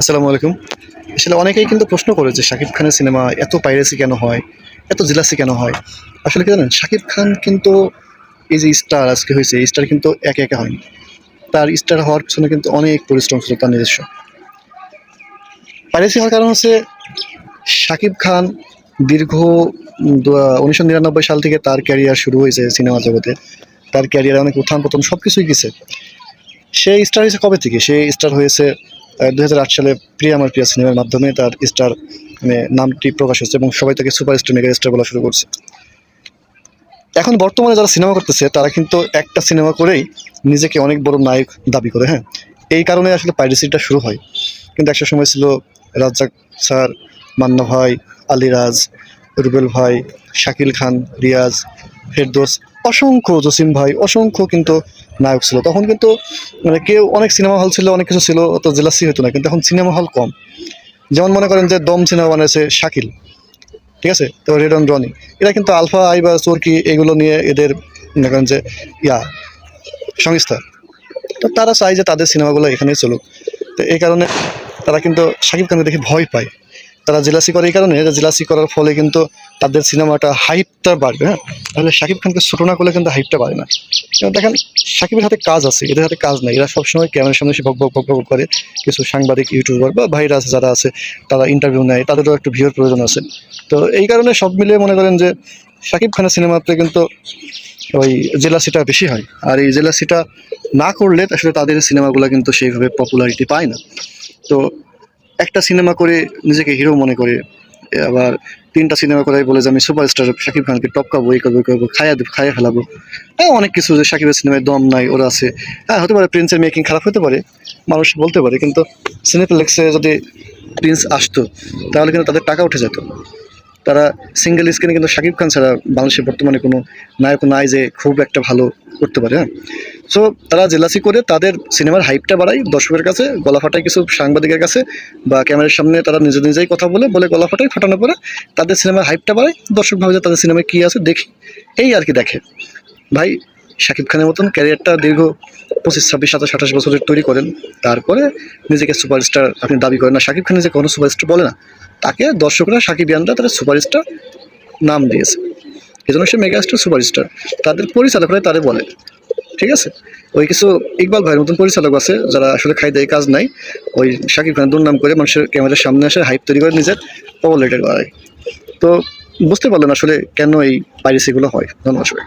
আসসালামু আলাইকুম। আসলে অনেকেই কিন্তু প্রশ্ন করে যে শাকিব খানের সিনেমা এত পাইরেসি কেন হয়? এত জেলাসি কেন হয়? আসলে কি জানেন? শাকিব খান কিন্তু এই যে স্টার আজকে হইছে, এই স্টার কিন্তু একা, একা হয়নি। তার স্টার হওয়ার পেছনে কিন্তু অনেক পরিশ্রম ছিল তার নিজস্ব। পাইরেসি হওয়ার কারণ হচ্ছে শাকিব খান দীর্ঘ ১৯৯৯ সাল থেকে তার ক্যারিয়ার শুরু হয়েছে সিনেমা জগতে। তার ক্যারিয়ারে অনেক উত্থান-পতন সবকিছুই গেছে। সে স্টার হয়েছে কবে থেকে? সে স্টার হয়েছে ২০০৮ সালে 'প্রিয়া আমার প্রিয়া' সিনেমার মাধ্যমে তার স্টার মানে নামটি প্রকাশ হয়েছে এবং সবাই তাকে সুপারস্টার, মেগা স্টার বলা শুরু করছে। এখন বর্তমানে যারা সিনেমা করতেছে তারা কিন্তু একটা সিনেমা করেই নিজেকে অনেক বড় নায়ক দাবি করে, হ্যাঁ? এই কারণে আসলে পাইরেসিটা শুরু হয়। কিন্তু একটা সময় ছিল রাজ্জাক স্যার, মান্না ভাই, আলী রাজ, রুবেল ভাই, শাকিল খান, রিয়াজ, ফেরদৌস, অসংখ্য জসিম ভাই, অসংখ্য কিন্তু নায়ক ছিল। তখন কিন্তু মানে কেউ অনেক সিনেমা হল ছিল, অনেক কিছু ছিল, অত জেলাসি হতো না। কিন্তু এখন সিনেমা হল কম। যেমন মনে করেন যে দম সিনেমা বানাইছে শাকিল, ঠিক আছে? তো রেড অন রনি। এরা কিন্তু আলফা, আই বা চরকি এগুলো নিয়ে এদের মনে করেন যে ইয়া সংস্থা। তো তারা চায় যে তাদের সিনেমাগুলো এখানেই চলুক। তো এই কারণে তারা কিন্তু শাকিব খানকে দেখে ভয় পায়। তারা জেলাসি করে এই কারণে যে জেলাসি করার ফলে কিন্তু তাদের সিনেমাটা হাইপটা বাড়বে, হ্যাঁ? তাহলে শাকিব খানকে ছোটো না করলে কিন্তু হাইপটা বাড়ে না। দেখেন শাকিবের হাতে কাজ আছে, এদের হাতে কাজ নেই। এরা সবসময় ক্যামেরার সামনে এসে বক করে। কিছু সাংবাদিক, ইউটিউবার বা ভাইরা আছে যারা আছে তারা ইন্টারভিউ নেয়, তাদেরও একটু ভিউর প্রয়োজন আছে। তো এই কারণে সব মিলিয়ে মনে করেন যে শাকিব খানের সিনেমাতে কিন্তু ওই জেলাসিটা বেশি হয়। আর এই জেলাসিটা না করলে আসলে তাদের সিনেমাগুলো কিন্তু সেইভাবে পপুলারিটি পায় না। তো একটা সিনেমা করে নিজেকে হিরো মনে করে, আবার ৩টা সিনেমা করে বলে যে আমি সুপারস্টার শাকিব খানকে টপকাবো, এই করবো, ওই করবো, খাইয়ে ফেলাবো। হ্যাঁ, অনেক কিছু যে শাকিবের সিনেমায় দম নাই, ওরা আছে। হ্যাঁ, হতে পারে প্রিন্সের মেকিং খারাপ হতে পারে, মানুষ বলতে পারে। কিন্তু সিনেপ্লেক্সে যদি প্রিন্স আসতো তাহলে কিন্তু তাদের টাকা উঠে যেত। তারা সিঙ্গেল স্ক্রিনে কিন্তু শাকিব খান ছাড়া বাংলাদেশে বর্তমানে কোনো নায়ক নাই যে খুব একটা ভালো করতে পারে, হ্যাঁ? সো তারা জেলাসি করে তাদের সিনেমার হাইপটা বাড়ায় দর্শকের কাছে, গলা ফাটায় কিছু সাংবাদিকের কাছে বা ক্যামেরার সামনে তারা নিজেই কথা বলে গলা ফাটায়, ফাটানোর পরে তাদের সিনেমার হাইপটা বাড়ায়। দর্শক ভাবে যে তাদের সিনেমায় কী আছে দেখি, এই আর কি দেখে। ভাই, শাকিব খানের মতন ক্যারিয়ারটা দীর্ঘ ২৫, ২৬, ২৭, ২৮ বছরের তৈরি করেন, তারপরে নিজেকে সুপারস্টার আপনি দাবি করেন না। শাকিব খান নিজেকে কোনো সুপারস্টার বলে না, তাকে দর্শকরা সাকিবিয়ানরা তারা সুপারস্টার নাম দিয়েছে, এই জন্য সে মেগাস্টার সুপারস্টার। তাদের পরিচালকরা তাদের বলে, ঠিক আছে? ওই কিছু ইকবাল ভাইয়ের মতন পরিচালক আছে যারা আসলে খাই দেয় কাজ নাই, ওই শাকিব খানের দুর্নাম করে মানুষের ক্যামেরার সামনে আসে হাইপ তৈরি করে নিজের পপুলারিটি বাড়ায়। তো বুঝতে পারলেন আসলে কেন এই পাইরেসিগুলো হয়। ধন্যবাদ সবাই।